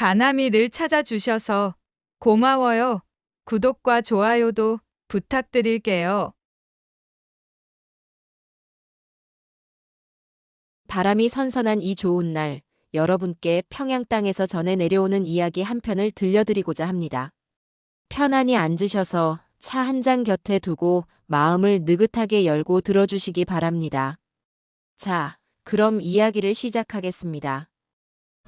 가남이 늘 찾아주셔서 고마워요. 구독과 좋아요도 부탁드릴게요. 바람이 선선한 이 좋은 날, 여러분께 평양 땅에서 전해 내려오는 이야기 한 편을 들려드리고자 합니다. 편안히 앉으셔서 차 한 잔 곁에 두고 마음을 느긋하게 열고 들어주시기 바랍니다. 자, 그럼 이야기를 시작하겠습니다.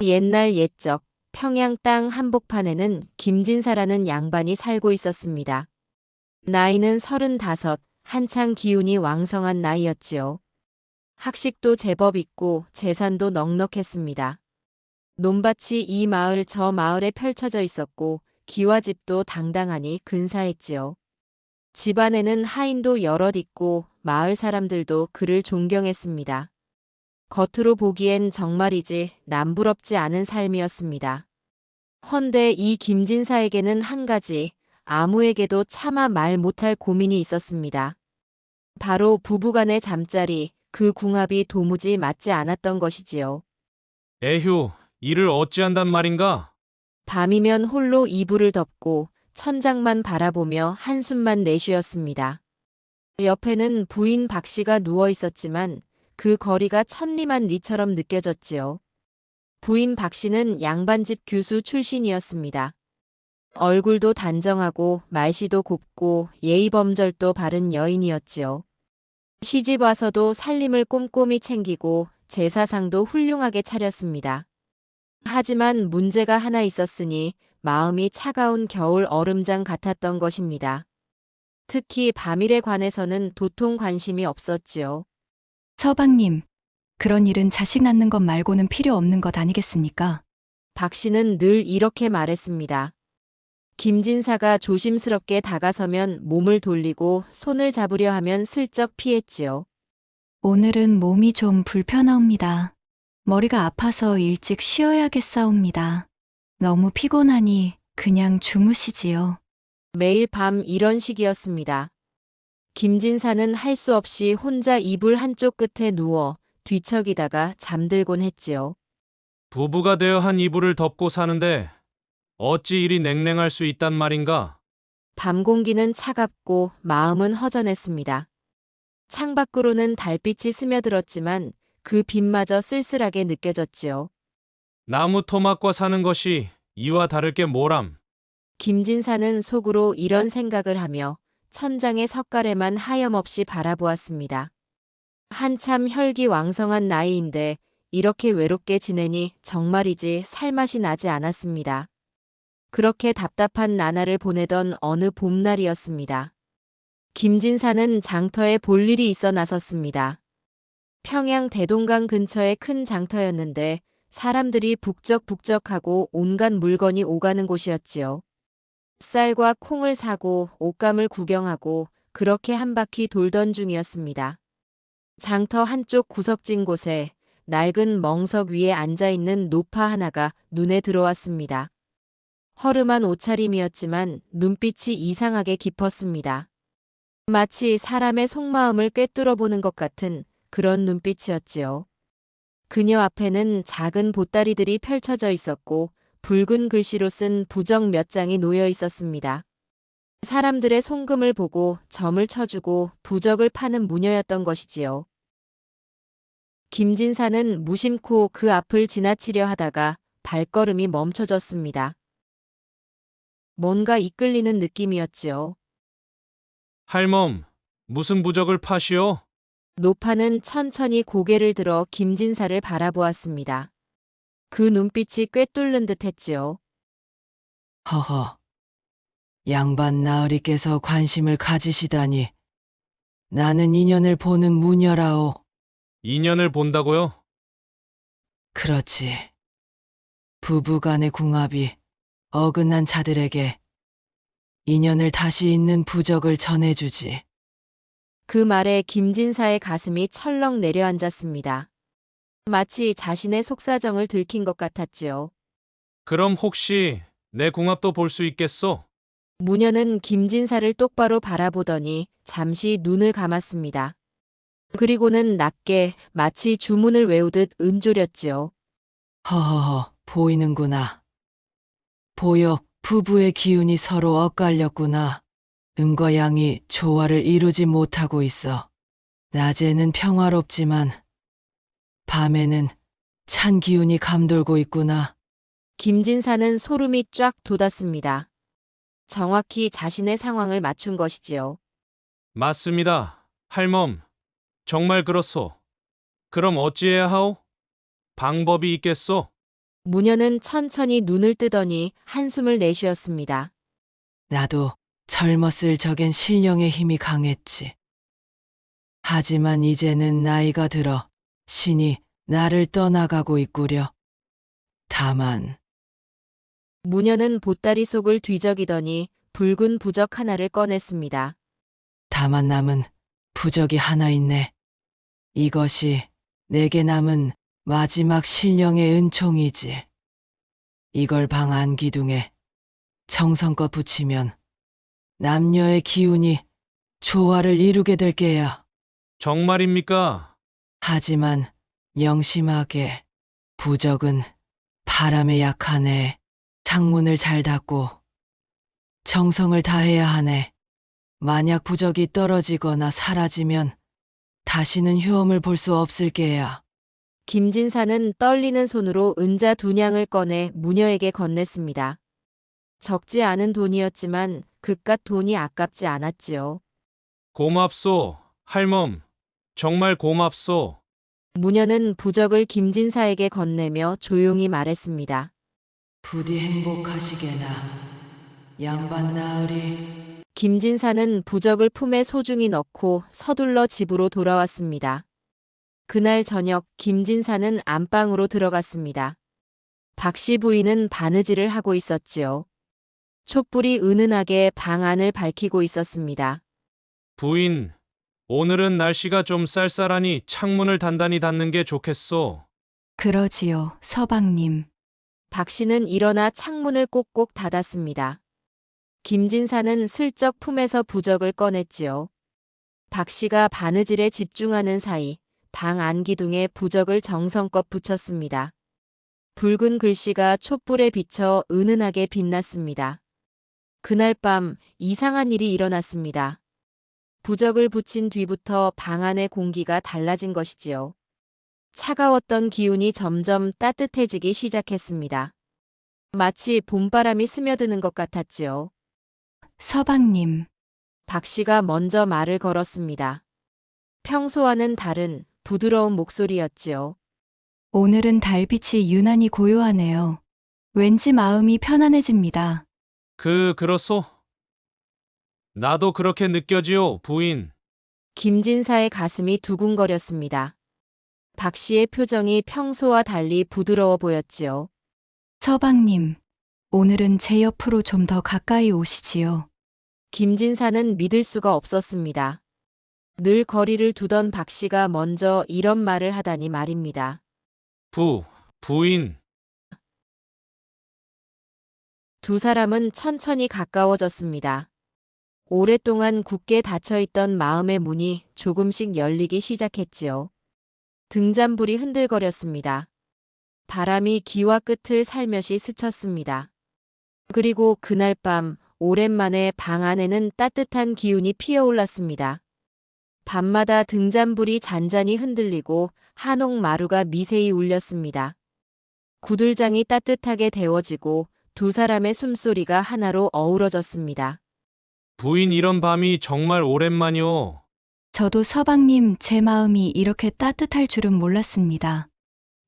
옛날 옛적 평양 땅 한복판에는 김진사라는 양반이 살고 있었습니다. 나이는 35, 한창 기운이 왕성한 나이였지요. 학식도 제법 있고 재산도 넉넉했습니다. 논밭이 이 마을 저 마을에 펼쳐져 있었고 기와집도 당당하니 근사했지요. 집안에는 하인도 여럿 있고 마을 사람들도 그를 존경했습니다. 겉으로 보기엔 정말이지 남부럽지 않은 삶이었습니다. 헌데 이 김진사에게는 한 가지 아무에게도 차마 말 못할 고민이 있었습니다. 바로 부부간의 잠자리, 그 궁합이 도무지 맞지 않았던 것이지요. 에휴, 일을 어찌한단 말인가? 밤이면 홀로 이불을 덮고 천장만 바라보며 한숨만 내쉬었습니다. 옆에는 부인 박 씨가 누워 있었지만 그 거리가 천리만 리처럼 느껴졌지요. 부인 박 씨는 양반집 교수 출신이었습니다. 얼굴도 단정하고 말씨도 곱고 예의범절도 바른 여인이었지요. 시집 와서도 살림을 꼼꼼히 챙기고 제사상도 훌륭하게 차렸습니다. 하지만 문제가 하나 있었으니 마음이 차가운 겨울 얼음장 같았던 것입니다. 특히 밤일에 관해서는 도통 관심이 없었지요. 서방님, 그런 일은 자식 낳는 것 말고는 필요 없는 것 아니겠습니까? 박 씨는 늘 이렇게 말했습니다. 김진사가 조심스럽게 다가서면 몸을 돌리고 손을 잡으려 하면 슬쩍 피했지요. 오늘은 몸이 좀 불편하옵니다. 머리가 아파서 일찍 쉬어야겠사옵니다. 너무 피곤하니 그냥 주무시지요. 매일 밤 이런 식이었습니다. 김진사는 할 수 없이 혼자 이불 한쪽 끝에 누워 뒤척이다가 잠들곤 했지요. 부부가 되어 한 이불을 덮고 사는데 어찌 이리 냉랭할 수 있단 말인가? 밤 공기는 차갑고 마음은 허전했습니다. 창밖으로는 달빛이 스며들었지만 그 빛마저 쓸쓸하게 느껴졌지요. 나무 토막과 사는 것이 이와 다를 게 뭐람? 김진사는 속으로 이런 생각을 하며 천장의 석가래만 하염없이 바라보았습니다. 한참 혈기왕성한 나이인데 이렇게 외롭게 지내니 정말이지 살맛이 나지 않았습니다. 그렇게 답답한 나날을 보내던 어느 봄날이었습니다. 김진사는 장터에 볼 일이 있어 나섰습니다. 평양 대동강 근처의 큰 장터였는데 사람들이 북적북적하고 온갖 물건이 오가는 곳이었지요. 쌀과 콩을 사고 옷감을 구경하고 그렇게 한 바퀴 돌던 중이었습니다. 장터 한쪽 구석진 곳에 낡은 멍석 위에 앉아있는 노파 하나가 눈에 들어왔습니다. 허름한 옷차림이었지만 눈빛이 이상하게 깊었습니다. 마치 사람의 속마음을 꿰뚫어 보는 것 같은 그런 눈빛이었지요. 그녀 앞에는 작은 보따리들이 펼쳐져 있었고 붉은 글씨로 쓴 부적 몇 장이 놓여 있었습니다. 사람들의 송금을 보고 점을 쳐주고 부적을 파는 무녀였던 것이지요. 김진사는 무심코 그 앞을 지나치려 하다가 발걸음이 멈춰졌습니다. 뭔가 이끌리는 느낌이었지요. 할멈, 무슨 부적을 파시오? 노파는 천천히 고개를 들어 김진사를 바라보았습니다. 그 눈빛이 꿰뚫는 듯 했지요. 허허, 양반 나으리께서 관심을 가지시다니. 나는 인연을 보는 무녀라오. 인연을 본다고요? 그렇지. 부부간의 궁합이 어긋난 자들에게 인연을 다시 잇는 부적을 전해주지. 그 말에 김진사의 가슴이 철렁 내려앉았습니다. 마치 자신의 속사정을 들킨 것 같았지요. 그럼 혹시 내 궁합도 볼 수 있겠소? 무녀는 김진사를 똑바로 바라보더니 잠시 눈을 감았습니다. 그리고는 낮게 마치 주문을 외우듯 은조렸지요. 허허허, 보이는구나. 보여 부부의 기운이 서로 엇갈렸구나. 음과 양이 조화를 이루지 못하고 있어. 낮에는 평화롭지만 밤에는 찬 기운이 감돌고 있구나. 김진사는 소름이 쫙 돋았습니다. 정확히 자신의 상황을 맞춘 것이지요. 맞습니다. 할멈, 정말 그렇소. 그럼 어찌해야 하오? 방법이 있겠소? 무녀는 천천히 눈을 뜨더니 한숨을 내쉬었습니다. 나도 젊었을 적엔 신령의 힘이 강했지. 하지만 이제는 나이가 들어 신이 나를 떠나가고 있구려. 다만 무녀는 보따리 속을 뒤적이더니 붉은 부적 하나를 꺼냈습니다. 다만 남은 부적이 하나 있네. 이것이 내게 남은 마지막 신령의 은총이지. 이걸 방 안기둥에 정성껏 붙이면 남녀의 기운이 조화를 이루게 될 게야. 정말입니까? 하지만 명심하게 부적은 바람에 약하네. 창문을 잘 닫고 정성을 다해야 하네. 만약 부적이 떨어지거나 사라지면 다시는 효험을 볼 수 없을 게야. 김진사는 떨리는 손으로 은자 2냥을 꺼내 무녀에게 건넸습니다. 적지 않은 돈이었지만 그깟 돈이 아깝지 않았지요. 고맙소, 할멈. 정말 고맙소. 무녀는 부적을 김진사에게 건네며 조용히 말했습니다. 부디 행복하시게나. 양반 나으리. 김진사는 부적을 품에 소중히 넣고 서둘러 집으로 돌아왔습니다. 그날 저녁 김진사는 안방으로 들어갔습니다. 박씨 부인은 바느질을 하고 있었지요. 촛불이 은은하게 방 안을 밝히고 있었습니다. 부인, 오늘은 날씨가 좀 쌀쌀하니 창문을 단단히 닫는 게 좋겠소. 그러지요, 서방님. 박씨는 일어나 창문을 꼭꼭 닫았습니다. 김진사는 슬쩍 품에서 부적을 꺼냈지요. 박씨가 바느질에 집중하는 사이 방 안기둥에 부적을 정성껏 붙였습니다. 붉은 글씨가 촛불에 비쳐 은은하게 빛났습니다. 그날 밤 이상한 일이 일어났습니다. 부적을 붙인 뒤부터 방 안의 공기가 달라진 것이지요. 차가웠던 기운이 점점 따뜻해지기 시작했습니다. 마치 봄바람이 스며드는 것 같았지요. 서방님, 박씨가 먼저 말을 걸었습니다. 평소와는 다른 부드러운 목소리였지요. 오늘은 달빛이 유난히 고요하네요. 왠지 마음이 편안해집니다. 그렇소? 나도 그렇게 느껴지오, 부인. 김진사의 가슴이 두근거렸습니다. 박씨의 표정이 평소와 달리 부드러워 보였지요. 서방님, 오늘은 제 옆으로 좀 더 가까이 오시지요. 김진사는 믿을 수가 없었습니다. 늘 거리를 두던 박씨가 먼저 이런 말을 하다니 말입니다. 부인. 두 사람은 천천히 가까워졌습니다. 오랫동안 굳게 닫혀있던 마음의 문이 조금씩 열리기 시작했지요. 등잔불이 흔들거렸습니다. 바람이 귀와 끝을 살며시 스쳤습니다. 그리고 그날 밤 오랜만에 방 안에는 따뜻한 기운이 피어올랐습니다. 밤마다 등잔불이 잔잔히 흔들리고 한옥마루가 미세히 울렸습니다. 구들장이 따뜻하게 데워지고 두 사람의 숨소리가 하나로 어우러졌습니다. 부인 이런 밤이 정말 오랜만이오. 저도 서방님 제 마음이 이렇게 따뜻할 줄은 몰랐습니다.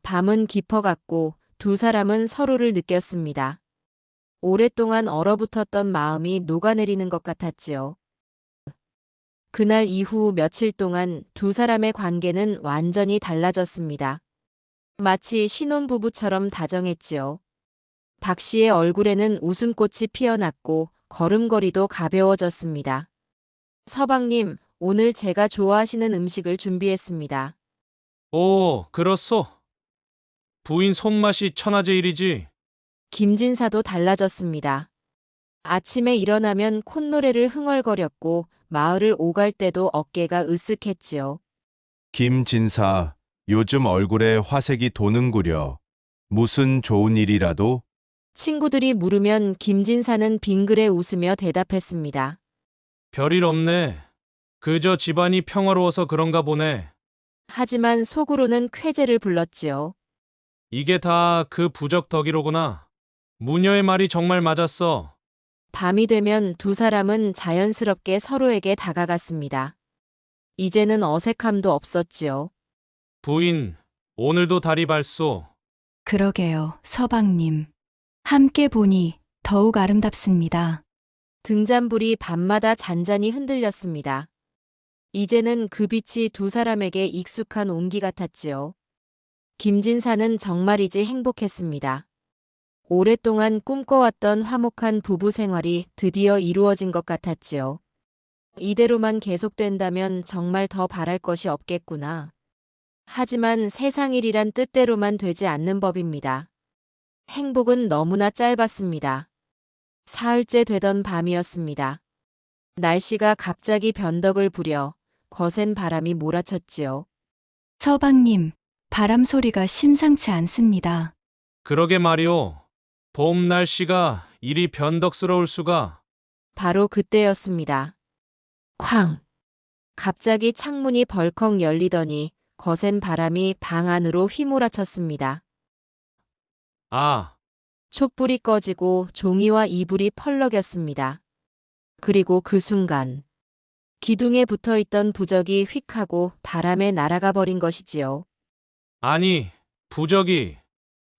밤은 깊어갔고 두 사람은 서로를 느꼈습니다. 오랫동안 얼어붙었던 마음이 녹아내리는 것 같았지요. 그날 이후 며칠 동안 두 사람의 관계는 완전히 달라졌습니다. 마치 신혼부부처럼 다정했지요. 박 씨의 얼굴에는 웃음꽃이 피어났고 걸음걸이도 가벼워졌습니다. 서방님, 오늘 제가 좋아하시는 음식을 준비했습니다. 오, 그렇소. 부인 손맛이 천하제일이지. 김진사도 달라졌습니다. 아침에 일어나면 콧노래를 흥얼거렸고 마을을 오갈 때도 어깨가 으쓱했지요. 김진사, 요즘 얼굴에 화색이 도는구려. 무슨 좋은 일이라도? 친구들이 물으면 김진사는 빙그레 웃으며 대답했습니다. 별일 없네. 그저 집안이 평화로워서 그런가 보네. 하지만 속으로는 쾌재를 불렀지요. 이게 다 그 부적 덕이로구나. 무녀의 말이 정말 맞았어. 밤이 되면 두 사람은 자연스럽게 서로에게 다가갔습니다. 이제는 어색함도 없었지요. 부인, 오늘도 달이 밝소. 그러게요, 서방님. 함께 보니 더욱 아름답습니다. 등잔불이 밤마다 잔잔히 흔들렸습니다. 이제는 그 빛이 두 사람에게 익숙한 온기 같았지요. 김진사는 정말이지 행복했습니다. 오랫동안 꿈꿔왔던 화목한 부부 생활이 드디어 이루어진 것 같았지요. 이대로만 계속된다면 정말 더 바랄 것이 없겠구나. 하지만 세상 일이란 뜻대로만 되지 않는 법입니다. 행복은 너무나 짧았습니다. 사흘째 되던 밤이었습니다. 날씨가 갑자기 변덕을 부려 거센 바람이 몰아쳤지요. 서방님, 바람 소리가 심상치 않습니다. 그러게 말이오. 봄 날씨가 이리 변덕스러울 수가. 바로 그때였습니다. 쾅! 갑자기 창문이 벌컥 열리더니 거센 바람이 방 안으로 휘몰아쳤습니다. 아, 촛불이 꺼지고 종이와 이불이 펄럭였습니다. 그리고 그 순간 기둥에 붙어있던 부적이 휙 하고 바람에 날아가 버린 것이지요. 아니, 부적이.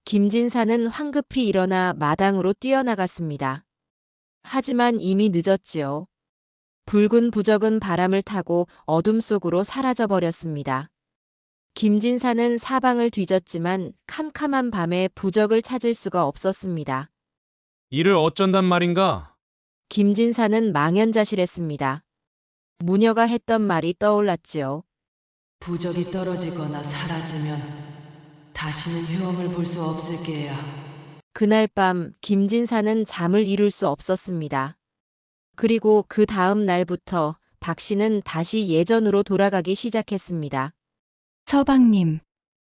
김진사는 황급히 일어나 마당으로 뛰어나갔습니다. 하지만 이미 늦었지요. 붉은 부적은 바람을 타고 어둠 속으로 사라져 버렸습니다. 김진사는 사방을 뒤졌지만 캄캄한 밤에 부적을 찾을 수가 없었습니다. 이를 어쩐단 말인가? 김진사는 망연자실했습니다. 무녀가 했던 말이 떠올랐지요. 부적이 떨어지거나 사라지면 다시는 효험을 볼 수 없을 게야. 그날 밤 김진사는 잠을 이룰 수 없었습니다. 그리고 그 다음 날부터 박 씨는 다시 예전으로 돌아가기 시작했습니다. 서방님,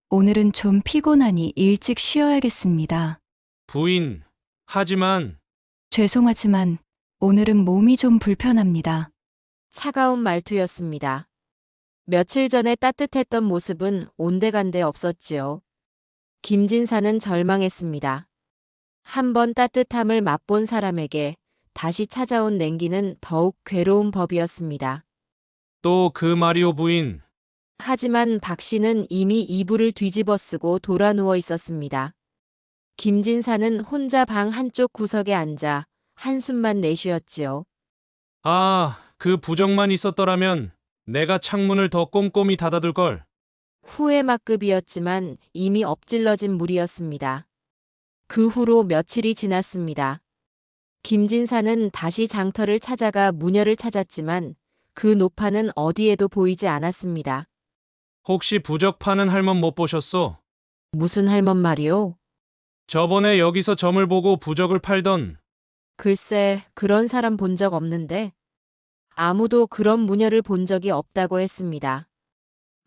오늘은 좀 피곤하니 일찍 쉬어야겠습니다. 부인, 하지만 죄송하지만 오늘은 몸이 좀 불편합니다. 차가운 말투였습니다. 며칠 전에 따뜻했던 모습은 온데간데 없었지요. 김진사는 절망했습니다. 한번 따뜻함을 맛본 사람에게 다시 찾아온 냉기는 더욱 괴로운 법이었습니다. 또 그 말이오 부인. 하지만 박 씨는 이미 이불을 뒤집어 쓰고 돌아 누워 있었습니다. 김진사는 혼자 방 한쪽 구석에 앉아 한숨만 내쉬었지요. 아, 그 부적만 있었더라면 내가 창문을 더 꼼꼼히 닫아둘 걸. 후회막급이었지만 이미 엎질러진 물이었습니다. 그 후로 며칠이 지났습니다. 김진사는 다시 장터를 찾아가 무녀를 찾았지만 그 노파는 어디에도 보이지 않았습니다. 혹시 부적 파는 할멈 못 보셨소? 무슨 할멈 말이오? 저번에 여기서 점을 보고 부적을 팔던. 글쎄, 그런 사람 본 적 없는데 아무도 그런 무녀를 본 적이 없다고 했습니다.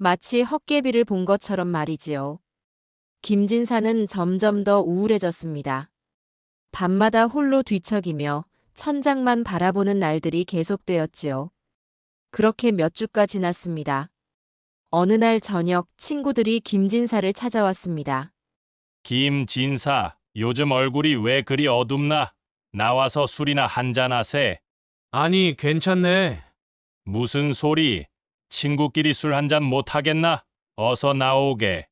마치 헛개비를 본 것처럼 말이지요. 김진사는 점점 더 우울해졌습니다. 밤마다 홀로 뒤척이며 천장만 바라보는 날들이 계속되었지요. 그렇게 몇 주가 지났습니다. 어느 날 저녁 친구들이 김진사를 찾아왔습니다. 김진사, 요즘 얼굴이 왜 그리 어둡나? 나와서 술이나 한잔하세. 아니, 괜찮네. 무슨 소리? 친구끼리 술 한잔 못하겠나? 어서 나오게.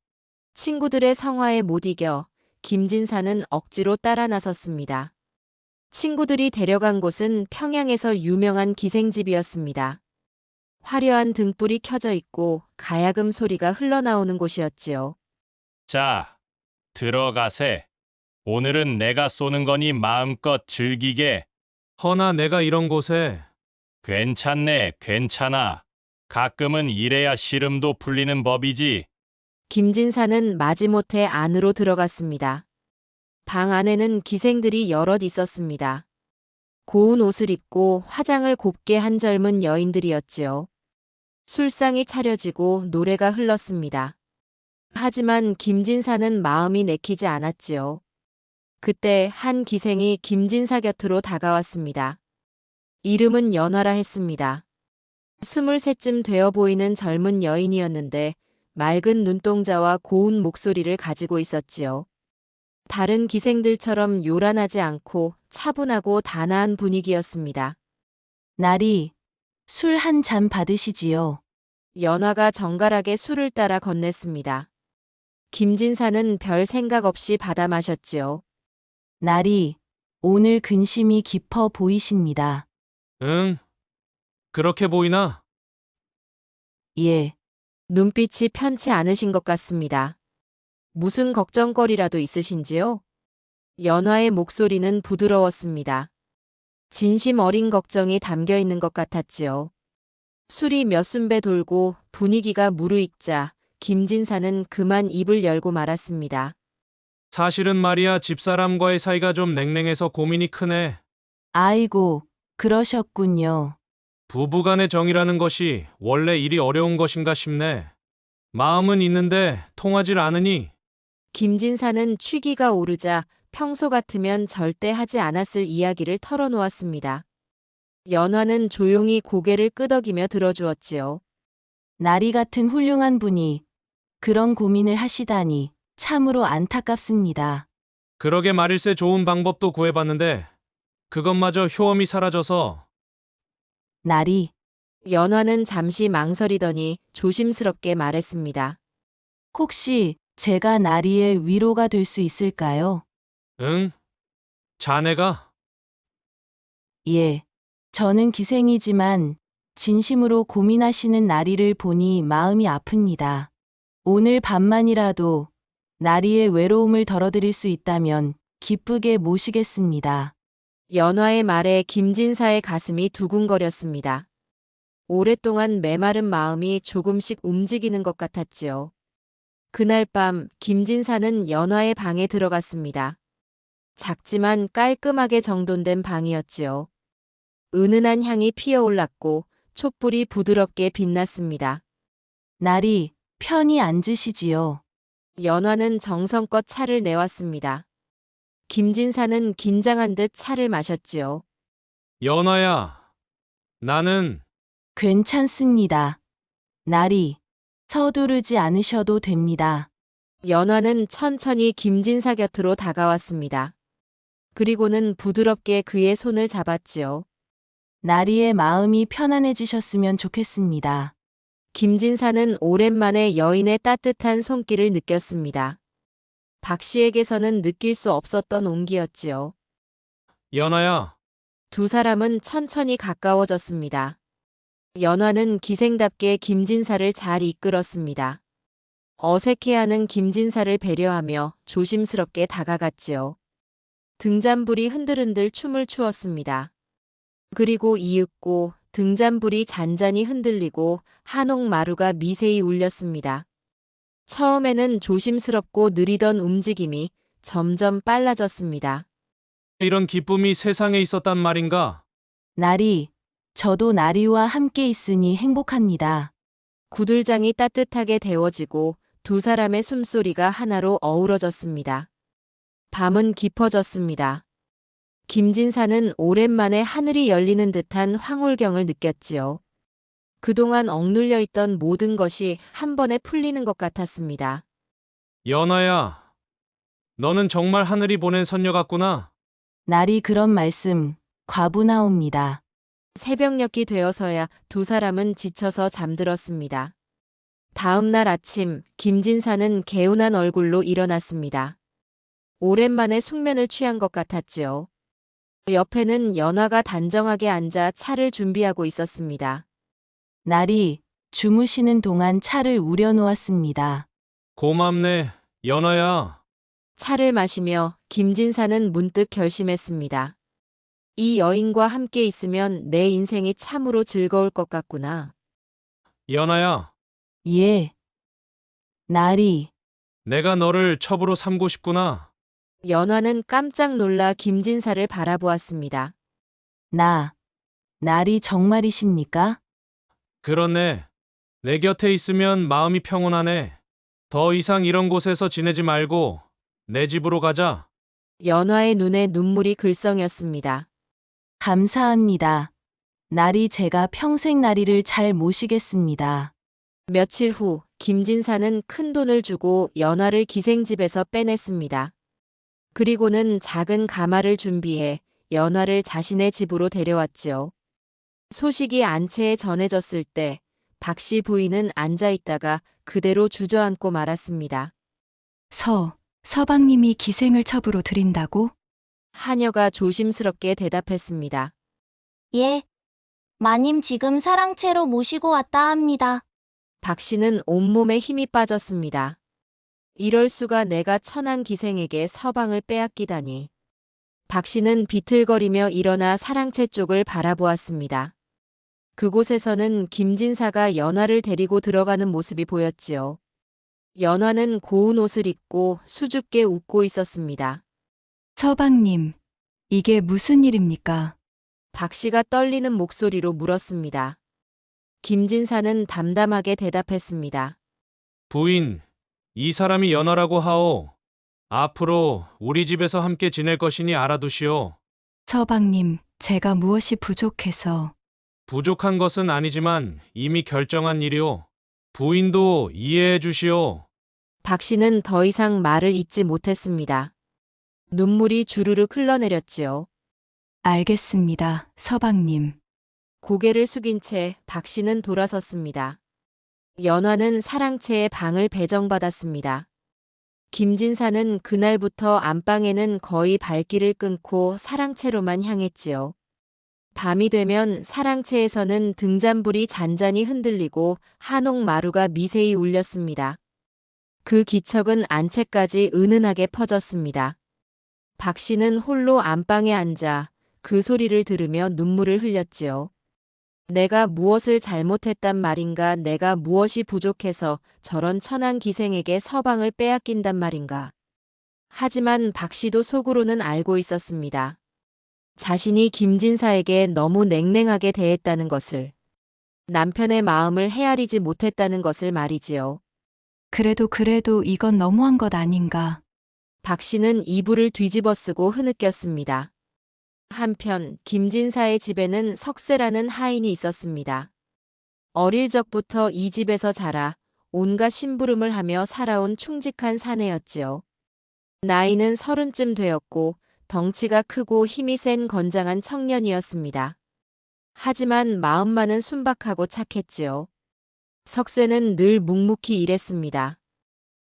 친구들의 성화에 못 이겨 김진사는 억지로 따라 나섰습니다. 친구들이 데려간 곳은 평양에서 유명한 기생집이었습니다. 화려한 등불이 켜져 있고 가야금 소리가 흘러나오는 곳이었지요. 자, 들어가세. 오늘은 내가 쏘는 거니 마음껏 즐기게. 허나 내가 이런 곳에. 괜찮네, 괜찮아. 가끔은 이래야 시름도 풀리는 법이지. 김진사는 마지못해 안으로 들어갔습니다. 방 안에는 기생들이 여럿 있었습니다. 고운 옷을 입고 화장을 곱게 한 젊은 여인들이었지요. 술상이 차려지고 노래가 흘렀습니다. 하지만 김진사는 마음이 내키지 않았지요. 그때 한 기생이 김진사 곁으로 다가왔습니다. 이름은 연화라 했습니다. 23쯤 되어 보이는 젊은 여인이었는데 맑은 눈동자와 고운 목소리를 가지고 있었지요. 다른 기생들처럼 요란하지 않고 차분하고 단아한 분위기였습니다. 나리, 술 한 잔 받으시지요. 연화가 정갈하게 술을 따라 건넸습니다. 김진사는 별 생각 없이 받아 마셨지요. 나리, 오늘 근심이 깊어 보이십니다. 응? 그렇게 보이나? 예, 눈빛이 편치 않으신 것 같습니다. 무슨 걱정거리라도 있으신지요? 연화의 목소리는 부드러웠습니다. 진심 어린 걱정이 담겨 있는 것 같았지요. 술이 몇 순배 돌고 분위기가 무르익자 김진사는 그만 입을 열고 말았습니다. 사실은 말이야 집사람과의 사이가 좀 냉랭해서 고민이 크네. 아이고, 그러셨군요. 부부간의 정이라는 것이 원래 일이 어려운 것인가 싶네. 마음은 있는데 통하질 않으니. 김진사는 취기가 오르자 평소 같으면 절대 하지 않았을 이야기를 털어놓았습니다. 연화는 조용히 고개를 끄덕이며 들어주었지요. 나리 같은 훌륭한 분이 그런 고민을 하시다니 참으로 안타깝습니다. 그러게 말일세 좋은 방법도 구해봤는데 그것마저 효험이 사라져서. 나리, 연화는 잠시 망설이더니 조심스럽게 말했습니다. 혹시 제가 나리의 위로가 될 수 있을까요? 응? 자네가? 예, 저는 기생이지만 진심으로 고민하시는 나리를 보니 마음이 아픕니다. 오늘 밤만이라도 나리의 외로움을 덜어드릴 수 있다면 기쁘게 모시겠습니다. 연화의 말에 김진사의 가슴이 두근거렸습니다. 오랫동안 메마른 마음이 조금씩 움직이는 것 같았지요. 그날 밤 김진사는 연화의 방에 들어갔습니다. 작지만 깔끔하게 정돈된 방이었지요. 은은한 향이 피어올랐고 촛불이 부드럽게 빛났습니다. 나리, 편히 앉으시지요. 연화는 정성껏 차를 내왔습니다. 김진사는 긴장한 듯 차를 마셨지요. 연화야. 나는 괜찮습니다. 나리, 서두르지 않으셔도 됩니다. 연화는 천천히 김진사 곁으로 다가왔습니다. 그리고는 부드럽게 그의 손을 잡았지요. 나리의 마음이 편안해지셨으면 좋겠습니다. 김진사는 오랜만에 여인의 따뜻한 손길을 느꼈습니다. 박 씨에게서는 느낄 수 없었던 온기였지요. 연화야. 두 사람은 천천히 가까워졌습니다. 연화는 기생답게 김진사를 잘 이끌었습니다. 어색해하는 김진사를 배려하며 조심스럽게 다가갔지요. 등잔불이 흔들흔들 춤을 추었습니다. 그리고 이윽고 등잔불이 잔잔히 흔들리고 한옥마루가 미세히 울렸습니다. 처음에는 조심스럽고 느리던 움직임이 점점 빨라졌습니다. 이런 기쁨이 세상에 있었단 말인가? 나리, 저도 나리와 함께 있으니 행복합니다. 구들장이 따뜻하게 데워지고 두 사람의 숨소리가 하나로 어우러졌습니다. 밤은 깊어졌습니다. 김진사는 오랜만에 하늘이 열리는 듯한 황홀경을 느꼈지요. 그동안 억눌려 있던 모든 것이 한 번에 풀리는 것 같았습니다. 연화야. 너는 정말 하늘이 보낸 선녀 같구나. 나리 그런 말씀 과분하옵니다. 새벽녘이 되어서야 두 사람은 지쳐서 잠들었습니다. 다음 날 아침 김진사는 개운한 얼굴로 일어났습니다. 오랜만에 숙면을 취한 것 같았지요. 옆에는 연화가 단정하게 앉아 차를 준비하고 있었습니다. 나리, 주무시는 동안 차를 우려놓았습니다. 고맙네, 연화야. 차를 마시며 김진사는 문득 결심했습니다. 이 여인과 함께 있으면 내 인생이 참으로 즐거울 것 같구나. 연화야. 예. 나리, 내가 너를 첩으로 삼고 싶구나. 연화는 깜짝 놀라 김진사를 바라보았습니다. 나리 정말이십니까? 그렇네. 내 곁에 있으면 마음이 평온하네. 더 이상 이런 곳에서 지내지 말고 내 집으로 가자. 연화의 눈에 눈물이 글썽였습니다. 감사합니다. 나리 제가 평생 나리를 잘 모시겠습니다. 며칠 후 김진사는 큰 돈을 주고 연화를 기생집에서 빼냈습니다. 그리고는 작은 가마를 준비해 연화를 자신의 집으로 데려왔지요. 소식이 안채에 전해졌을 때 박씨 부인은 앉아 있다가 그대로 주저앉고 말았습니다. 서방님이 기생을 첩으로 드린다고? 하녀가 조심스럽게 대답했습니다. 예. 마님 지금 사랑채로 모시고 왔다 합니다. 박씨는 온몸에 힘이 빠졌습니다. 이럴 수가, 내가 천한 기생에게 서방을 빼앗기다니. 박씨는 비틀거리며 일어나 사랑채 쪽을 바라보았습니다. 그곳에서는 김진사가 연화를 데리고 들어가는 모습이 보였지요. 연화는 고운 옷을 입고 수줍게 웃고 있었습니다. 서방님, 이게 무슨 일입니까? 박씨가 떨리는 목소리로 물었습니다. 김진사는 담담하게 대답했습니다. 부인, 이 사람이 연화라고 하오. 앞으로 우리 집에서 함께 지낼 것이니 알아두시오. 서방님, 제가 무엇이 부족해서. 부족한 것은 아니지만 이미 결정한 일이오. 부인도 이해해 주시오. 박씨는 더 이상 말을 잇지 못했습니다. 눈물이 주르륵 흘러내렸지요. 알겠습니다, 서방님. 고개를 숙인 채 박씨는 돌아섰습니다. 연화는 사랑채의 방을 배정받았습니다. 김진사는 그날부터 안방에는 거의 발길을 끊고 사랑채로만 향했지요. 밤이 되면 사랑채에서는 등잔불이 잔잔히 흔들리고 한옥마루가 미세히 울렸습니다. 그 기척은 안채까지 은은하게 퍼졌습니다. 박씨는 홀로 안방에 앉아 그 소리를 들으며 눈물을 흘렸지요. 내가 무엇을 잘못했단 말인가, 내가 무엇이 부족해서 저런 천한 기생에게 서방을 빼앗긴단 말인가. 하지만 박씨도 속으로는 알고 있었습니다. 자신이 김진사에게 너무 냉랭하게 대했다는 것을, 남편의 마음을 헤아리지 못했다는 것을 말이지요. 그래도 이건 너무한 것 아닌가. 박씨는 이불을 뒤집어 쓰고 흐느꼈습니다. 한편 김진사의 집에는 석쇠라는 하인이 있었습니다. 어릴 적부터 이 집에서 자라 온갖 심부름을 하며 살아온 충직한 사내였지요. 나이는 30쯤 되었고 덩치가 크고 힘이 센 건장한 청년이었습니다. 하지만 마음만은 순박하고 착했지요. 석쇠는 늘 묵묵히 일했습니다.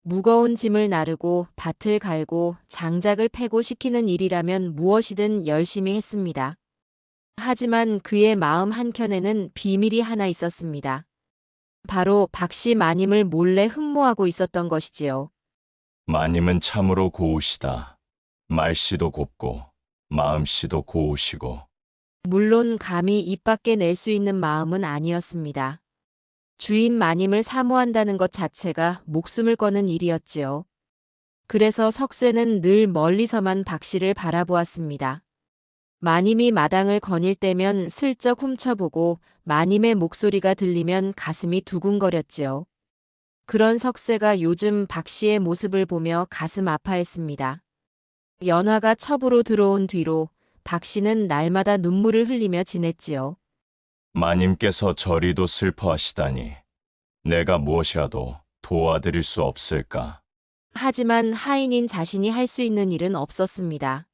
무거운 짐을 나르고 밭을 갈고 장작을 패고 시키는 일이라면 무엇이든 열심히 했습니다. 하지만 그의 마음 한켠에는 비밀이 하나 있었습니다. 바로 박씨 마님을 몰래 흠모하고 있었던 것이지요. 마님은 참으로 고우시다. 말씨도 곱고 마음씨도 고우시고. 물론 감히 입 밖에 낼 수 있는 마음은 아니었습니다. 주인 마님을 사모한다는 것 자체가 목숨을 거는 일이었지요. 그래서 석쇠는 늘 멀리서만 박씨를 바라보았습니다. 마님이 마당을 거닐 때면 슬쩍 훔쳐보고 마님의 목소리가 들리면 가슴이 두근거렸지요. 그런 석쇠가 요즘 박씨의 모습을 보며 가슴 아파했습니다. 연화가 첩으로 들어온 뒤로 박씨는 날마다 눈물을 흘리며 지냈지요. 마님께서 저리도 슬퍼하시다니 내가 무엇이라도 도와드릴 수 없을까? 하지만 하인인 자신이 할 수 있는 일은 없었습니다.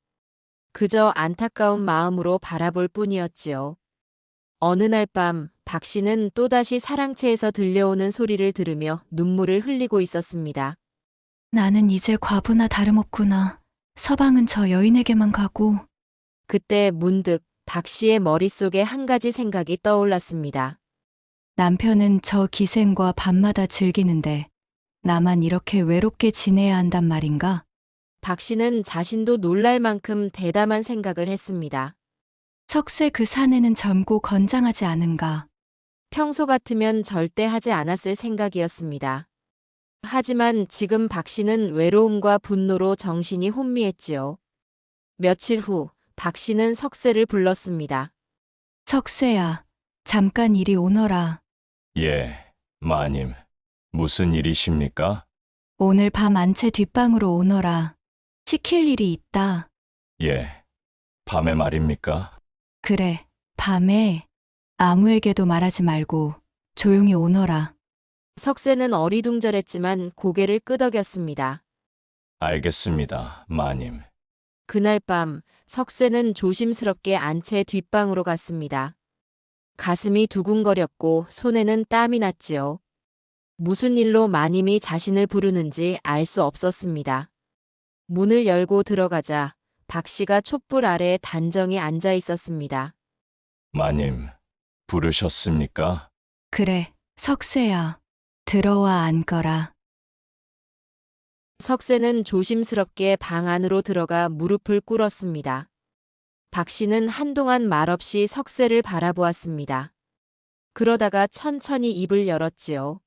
그저 안타까운 마음으로 바라볼 뿐이었지요. 어느 날 밤 박씨는 또다시 사랑채에서 들려오는 소리를 들으며 눈물을 흘리고 있었습니다. 나는 이제 과부나 다름없구나. 서방은 저 여인에게만 가고. 그때 문득 박씨의 머릿속에 한 가지 생각이 떠올랐습니다. 남편은 저 기생과 밤마다 즐기는데 나만 이렇게 외롭게 지내야 한단 말인가? 박씨는 자신도 놀랄 만큼 대담한 생각을 했습니다. 석쇠 그 사내는 젊고 건장하지 않은가? 평소 같으면 절대 하지 않았을 생각이었습니다. 하지만 지금 박씨는 외로움과 분노로 정신이 혼미했지요. 며칠 후 박씨는 석쇠를 불렀습니다. 석쇠야, 잠깐 이리 오너라. 예, 마님. 무슨 일이십니까? 오늘 밤 안채 뒷방으로 오너라. 시킬 일이 있다. 예. 밤에 말입니까? 그래, 밤에 아무에게도 말하지 말고 조용히 오너라. 석쇠는 어리둥절했지만 고개를 끄덕였습니다. 알겠습니다, 마님. 그날 밤 석쇠는 조심스럽게 안채 뒷방으로 갔습니다. 가슴이 두근거렸고 손에는 땀이 났지요. 무슨 일로 마님이 자신을 부르는지 알 수 없었습니다. 문을 열고 들어가자 박 씨가 촛불 아래 단정히 앉아 있었습니다. 마님, 부르셨습니까? 그래, 석쇠야. 들어와 앉거라. 석쇠는 조심스럽게 방 안으로 들어가 무릎을 꿇었습니다. 박 씨는 한동안 말없이 석쇠를 바라보았습니다. 그러다가 천천히 입을 열었지요.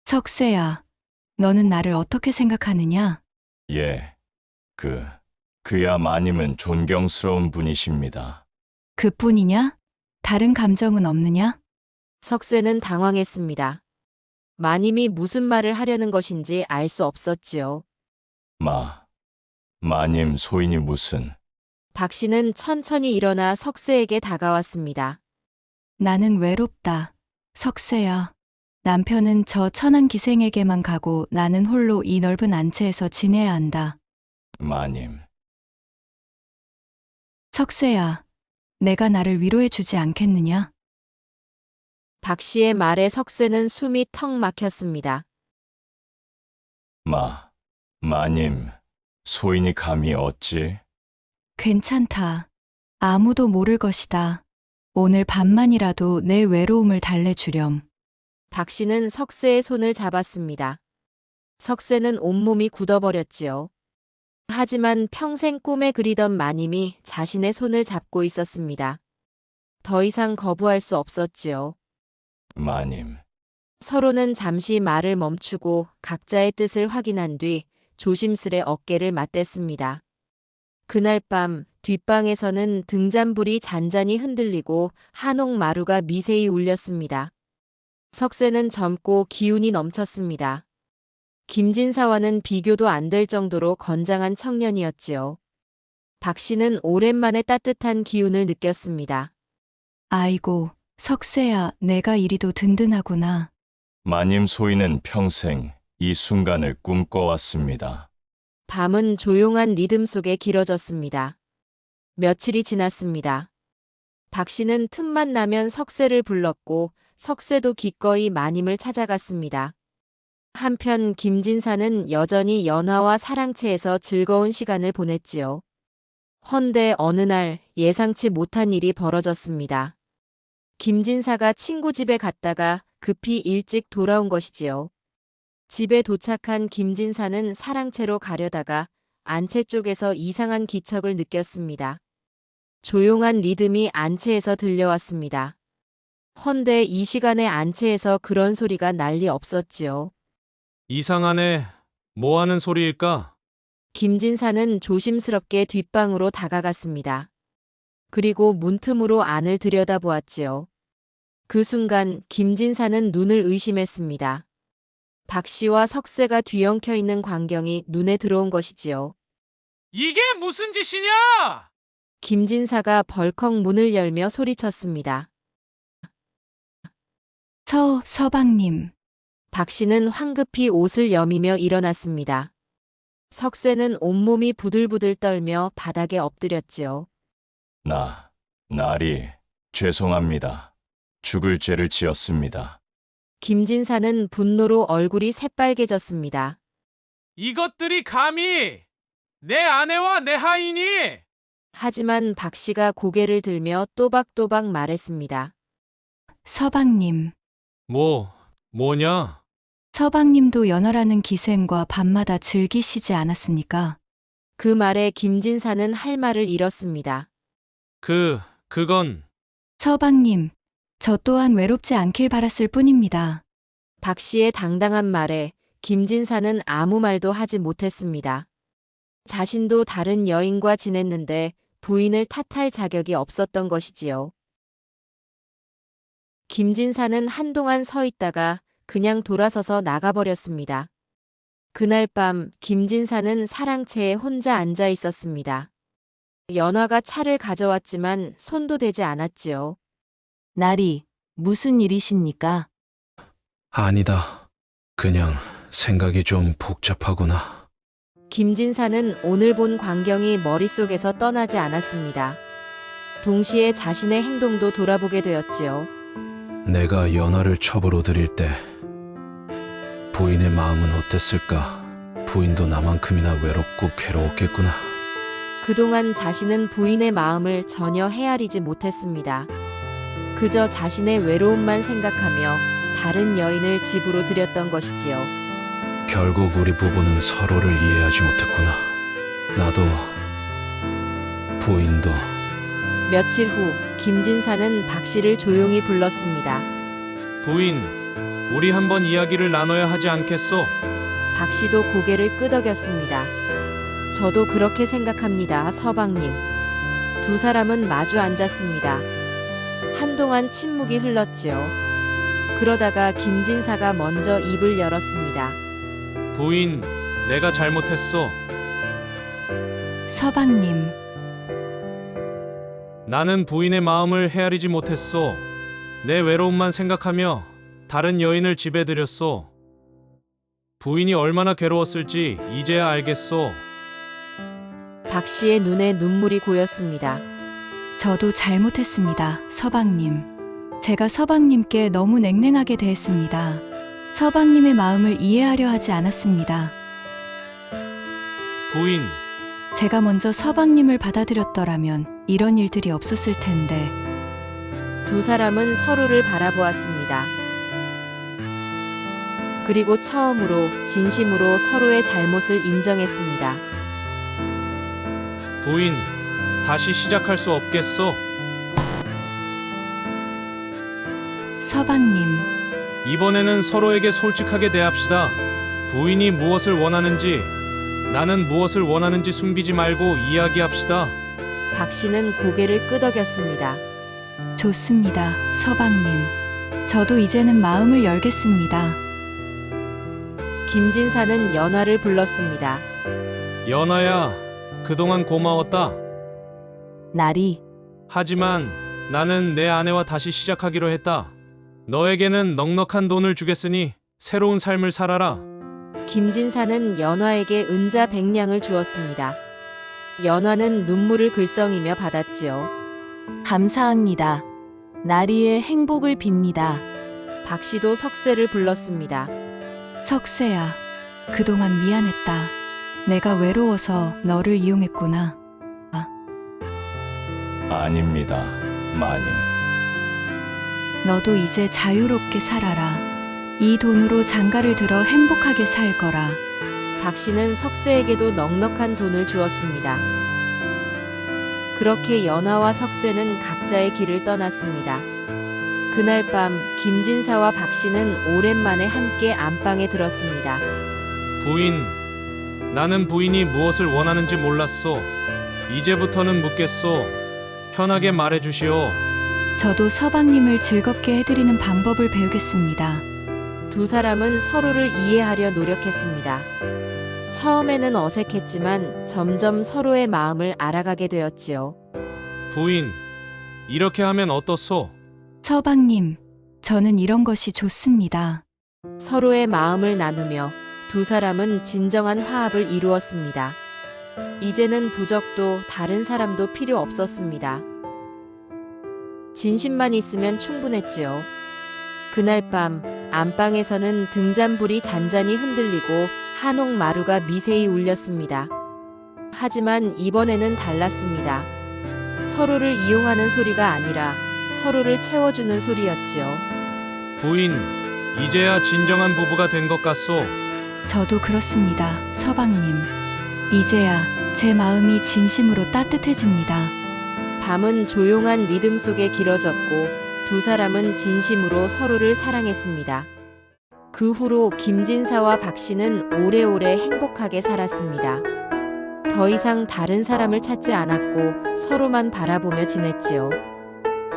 석쇠야, 너는 나를 어떻게 생각하느냐? 예. 그야 마님은 존경스러운 분이십니다. 그뿐이냐? 다른 감정은 없느냐? 석쇠는 당황했습니다. 마님이 무슨 말을 하려는 것인지 알 수 없었지요. 마님 소인이 무슨, 박 씨는 천천히 일어나 석쇠에게 다가왔습니다. 나는 외롭다. 석쇠야. 남편은 저 천한 기생에게만 가고 나는 홀로 이 넓은 안채에서 지내야 한다. 마님. 석쇠야. 내가 나를 위로해 주지 않겠느냐? 박 씨의 말에 석쇠는 숨이 턱 막혔습니다. 마님, 소인이 감히 어찌? 괜찮다. 아무도 모를 것이다. 오늘 밤만이라도 내 외로움을 달래주렴. 박 씨는 석쇠의 손을 잡았습니다. 석쇠는 온몸이 굳어버렸지요. 하지만 평생 꿈에 그리던 마님이 자신의 손을 잡고 있었습니다. 더 이상 거부할 수 없었지요. 마님. 서로는 잠시 말을 멈추고 각자의 뜻을 확인한 뒤 조심스레 어깨를 맞댔습니다. 그날 밤 뒷방에서는 등잔불이 잔잔히 흔들리고 한옥마루가 미세히 울렸습니다. 석쇠는 젊고 기운이 넘쳤습니다. 김진사와는 비교도 안 될 정도로 건장한 청년이었지요. 박 씨는 오랜만에 따뜻한 기운을 느꼈습니다. 아이고, 석쇠야, 내가 이리도 든든하구나. 마님 소인은 평생 이 순간을 꿈꿔왔습니다. 밤은 조용한 리듬 속에 길어졌습니다. 며칠이 지났습니다. 박 씨는 틈만 나면 석쇠를 불렀고 석쇠도 기꺼이 마님을 찾아갔습니다. 한편 김진사는 여전히 연화와 사랑채에서 즐거운 시간을 보냈지요. 헌데 어느 날 예상치 못한 일이 벌어졌습니다. 김진사가 친구 집에 갔다가 급히 일찍 돌아온 것이지요. 집에 도착한 김진사는 사랑채로 가려다가 안채 쪽에서 이상한 기척을 느꼈습니다. 조용한 리듬이 안채에서 들려왔습니다. 헌데 이 시간에 안채에서 그런 소리가 날 리 없었지요. 이상하네. 뭐 하는 소리일까? 김진사는 조심스럽게 뒷방으로 다가갔습니다. 그리고 문틈으로 안을 들여다보았지요. 그 순간 김진사는 눈을 의심했습니다. 박 씨와 석쇠가 뒤엉켜 있는 광경이 눈에 들어온 것이지요. 이게 무슨 짓이냐? 김진사가 벌컥 문을 열며 소리쳤습니다. 서방님. 박 씨는 황급히 옷을 여미며 일어났습니다. 석쇠는 온몸이 부들부들 떨며 바닥에 엎드렸지요. 날이, 죄송합니다. 죽을 죄를 지었습니다. 김진사는 분노로 얼굴이 새빨개졌습니다. 이것들이 감히 내 아내와 내 하인이! 하지만 박 씨가 고개를 들며 또박또박 말했습니다. 서방님. 뭐냐? 서방님도 연어라는 기생과 밤마다 즐기시지 않았습니까? 그 말에 김진사는 할 말을 잃었습니다. 그건 서방님, 저 또한 외롭지 않길 바랐을 뿐입니다. 박 씨의 당당한 말에 김진사는 아무 말도 하지 못했습니다. 자신도 다른 여인과 지냈는데 부인을 탓할 자격이 없었던 것이지요. 김진사는 한동안 서 있다가 그냥 돌아서서 나가버렸습니다. 그날 밤 김진사는 사랑채에 혼자 앉아 있었습니다. 연화가 차를 가져왔지만 손도 대지 않았지요. 나리, 무슨 일이십니까? 아니다. 그냥 생각이 좀 복잡하구나. 김진사는 오늘 본 광경이 머릿속에서 떠나지 않았습니다. 동시에 자신의 행동도 돌아보게 되었지요. 내가 연하를 첩으로 들일 때 부인의 마음은 어땠을까? 부인도 나만큼이나 외롭고 괴로웠겠구나. 그동안 자신은 부인의 마음을 전혀 헤아리지 못했습니다. 그저 자신의 외로움만 생각하며 다른 여인을 집으로 들였던 것이지요. 결국 우리 부부는 서로를 이해하지 못했구나. 나도 부인도. 며칠 후 김진사는 박 씨를 조용히 불렀습니다. 부인, 우리 한번 이야기를 나눠야 하지 않겠소? 박 씨도 고개를 끄덕였습니다. 저도 그렇게 생각합니다, 서방님. 두 사람은 마주 앉았습니다. 한동안 침묵이 흘렀지요. 그러다가 김진사가 먼저 입을 열었습니다. 부인, 내가 잘못했소. 서방님, 나는 부인의 마음을 헤아리지 못했소. 내 외로움만 생각하며 다른 여인을 집에 들였소. 부인이 얼마나 괴로웠을지 이제야 알겠소. 박 씨의 눈에 눈물이 고였습니다. 저도 잘못했습니다, 서방님. 제가 서방님께 너무 냉랭하게 대했습니다. 서방님의 마음을 이해하려 하지 않았습니다. 부인, 제가 먼저 서방님을 받아들였더라면 이런 일들이 없었을 텐데. 두 사람은 서로를 바라보았습니다. 그리고 처음으로 진심으로 서로의 잘못을 인정했습니다. 부인, 다시 시작할 수 없겠소? 서방님, 이번에는 서로에게 솔직하게 대합시다. 부인이 무엇을 원하는지, 나는 무엇을 원하는지 숨기지 말고 이야기합시다. 박 씨는 고개를 끄덕였습니다. 좋습니다, 서방님. 저도 이제는 마음을 열겠습니다. 김진사는 연화를 불렀습니다. 연아야, 그동안 고마웠다. 나리, 하지만 나는 내 아내와 다시 시작하기로 했다. 너에게는 넉넉한 돈을 주겠으니 새로운 삶을 살아라. 김진사는 연화에게 은자 100냥을 주었습니다. 연화는 눈물을 글썽이며 받았지요. 감사합니다. 나리의 행복을 빕니다. 박 씨도 석쇠를 불렀습니다. 석쇠야, 그동안 미안했다. 내가 외로워서 너를 이용했구나. 아닙니다, 마님. 너도 이제 자유롭게 살아라. 이 돈으로 장가를 들어 행복하게 살 거라. 박 씨는 석쇠에게도 넉넉한 돈을 주었습니다. 그렇게 연화와 석쇠는 각자의 길을 떠났습니다. 그날 밤 김진사와 박 씨는 오랜만에 함께 안방에 들었습니다. 부인, 나는 부인이 무엇을 원하는지 몰랐소. 이제부터는 묻겠소. 편하게 말해주시오. 저도 서방님을 즐겁게 해드리는 방법을 배우겠습니다. 두 사람은 서로를 이해하려 노력했습니다. 처음에는 어색했지만 점점 서로의 마음을 알아가게 되었지요. 부인, 이렇게 하면 어떻소? 서방님, 저는 이런 것이 좋습니다. 서로의 마음을 나누며 두 사람은 진정한 화합을 이루었습니다. 이제는 부적도 다른 사람도 필요 없었습니다. 진심만 있으면 충분했지요. 그날 밤 안방에서는 등잔불이 잔잔히 흔들리고 한옥마루가 미세히 울렸습니다. 하지만 이번에는 달랐습니다. 서로를 이용하는 소리가 아니라 서로를 채워주는 소리였지요. 부인, 이제야 진정한 부부가 된 것 같소. 저도 그렇습니다, 서방님. 이제야 제 마음이 진심으로 따뜻해집니다. 밤은 조용한 리듬 속에 길어졌고 두 사람은 진심으로 서로를 사랑했습니다. 그 후로 김진사와 박 씨는 오래오래 행복하게 살았습니다. 더 이상 다른 사람을 찾지 않았고 서로만 바라보며 지냈지요.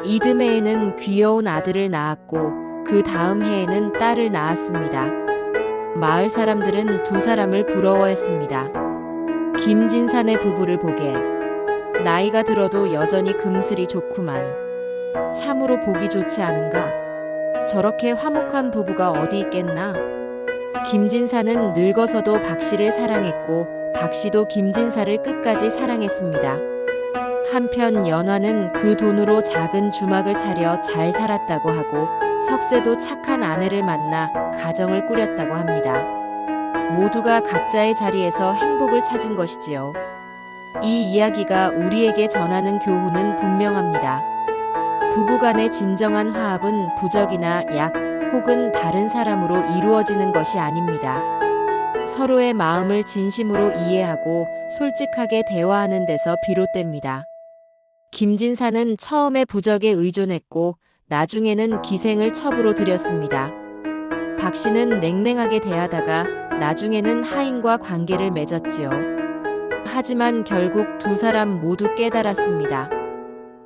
이듬해에는 귀여운 아들을 낳았고 그 다음 해에는 딸을 낳았습니다. 마을 사람들은 두 사람을 부러워했습니다. 김진산의 부부를 보게 나이가 들어도 여전히 금슬이 좋구만. 참으로 보기 좋지 않은가? 저렇게 화목한 부부가 어디 있겠나? 김진사는 늙어서도 박씨를 사랑했고 박씨도 김진사를 끝까지 사랑했습니다. 한편 연화는 그 돈으로 작은 주막을 차려 잘 살았다고 하고 석쇠도 착한 아내를 만나 가정을 꾸렸다고 합니다. 모두가 각자의 자리에서 행복을 찾은 것이지요. 이 이야기가 우리에게 전하는 교훈은 분명합니다. 부부간의 진정한 화합은 부적이나 약 혹은 다른 사람으로 이루어지는 것이 아닙니다. 서로의 마음을 진심으로 이해하고 솔직하게 대화하는 데서 비롯됩니다. 김진사는 처음에 부적에 의존했고 나중에는 기생을 첩으로 들였습니다. 박씨는 냉랭하게 대하다가 나중에는 하인과 관계를 맺었지요. 하지만 결국 두 사람 모두 깨달았습니다.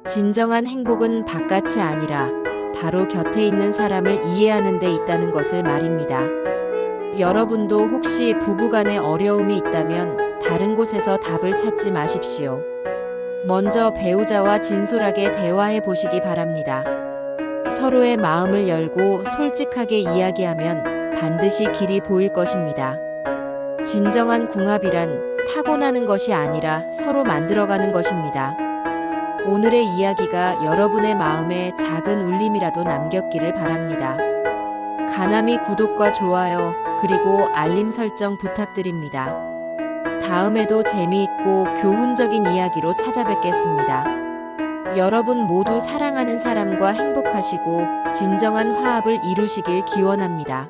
진정한 행복은 바깥이 아니라 바로 곁에 있는 사람을 이해하는 데 있다는 것을 말입니다. 여러분도 혹시 부부간에 어려움이 있다면 다른 곳에서 답을 찾지 마십시오. 먼저 배우자와 진솔하게 대화해 보시기 바랍니다. 서로의 마음을 열고 솔직하게 이야기하면 반드시 길이 보일 것입니다. 진정한 궁합이란 타고나는 것이 아니라 서로 만들어가는 것입니다. 오늘의 이야기가 여러분의 마음에 작은 울림이라도 남겼기를 바랍니다. 가나미 구독과 좋아요 그리고 알림 설정 부탁드립니다. 다음에도 재미있고 교훈적인 이야기로 찾아뵙겠습니다. 여러분 모두 사랑하는 사람과 행복하시고 진정한 화합을 이루시길 기원합니다.